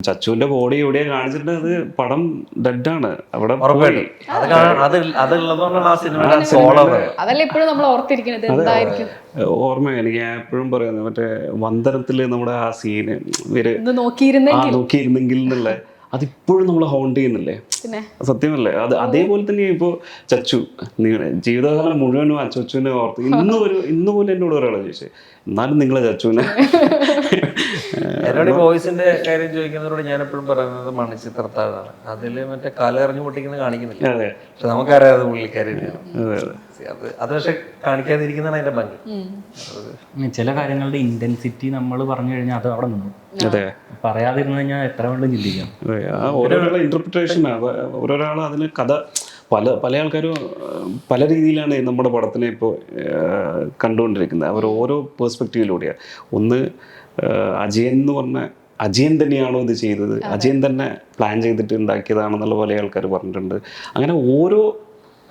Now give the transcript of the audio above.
ചച്ചുവിന്റെ body എവിടെയാ കാണിച്ചിട്ട് അത് പടം ഡെഡാണ് അവിടെ അതല്ല ഇപ്പോഴും നമ്മൾ ഓർത്തിരിക്കുന്നത് എന്തായിരിക്കും ഓർമ്മ എനിക്ക് ഞാൻ എപ്പോഴും പറയുന്നത് മറ്റേ വന്ദനത്തില് നമ്മുടെ ആ സീന് ഇവര് നോക്കിയിരുന്നെങ്കിൽ എന്നുള്ള അതിപ്പോഴും നമ്മളെ ഹോണ്ട് ചെയ്യുന്നില്ലേ, സത്യമല്ലേ? അതേപോലെ തന്നെ ഇപ്പോ ചച്ചു ജീവിതകാലം മുഴുവനും ആ ചച്ചുവിനെ ഓർത്ത് ഇന്ന് പോലും എന്നോട് ഒരാളെ ചോദിച്ചേ എന്നാലും നിങ്ങളെ ചച്ചുവിനെ. എന്നോട് വോയിസിന്റെ കാര്യം ചോദിക്കുന്നതോട് ഞാൻ എപ്പോഴും പറയുന്നത് മണിച്ചിത്രത്താഴാണ്. അതില് മറ്റേ കാലെറിഞ്ഞു പൊട്ടിക്കുന്നത് കാണിക്കുന്നില്ല, പക്ഷെ നമുക്കറിയാം അത് പുള്ളിക്കാരി. അത് പക്ഷെ കാണിക്കാതിരിക്കുന്നതാണ് അതിന്റെ ഭംഗി. ചില കാര്യങ്ങളുടെ ഇന്റൻസിറ്റി നമ്മൾ പറഞ്ഞു കഴിഞ്ഞാൽ അത് അവിടെ നിന്നു. പറയാതിരുന്നു കഴിഞ്ഞാൽ എത്ര വേണ്ടും ചിന്തിക്കാം. ഓരോരാളുടെ ഇന്റർപ്രിട്ടേഷനാണ്, ഓരോരാളും അതിന് കഥ പല ആൾക്കാരും പല രീതിയിലാണ് നമ്മുടെ പടത്തിനെ ഇപ്പോൾ കണ്ടുകൊണ്ടിരിക്കുന്നത്. അവർ ഓരോ പേഴ്സ്പെക്റ്റീവിലൂടെയാണ്. ഒന്ന് അജയൻ എന്ന് പറഞ്ഞ അജയൻ തന്നെയാണോ ഇത് ചെയ്തത്, അജയൻ തന്നെ പ്ലാൻ ചെയ്തിട്ട് ഉണ്ടാക്കിയതാണെന്നുള്ള പോലെ ആൾക്കാർ പറഞ്ഞിട്ടുണ്ട്. അങ്ങനെ ഓരോ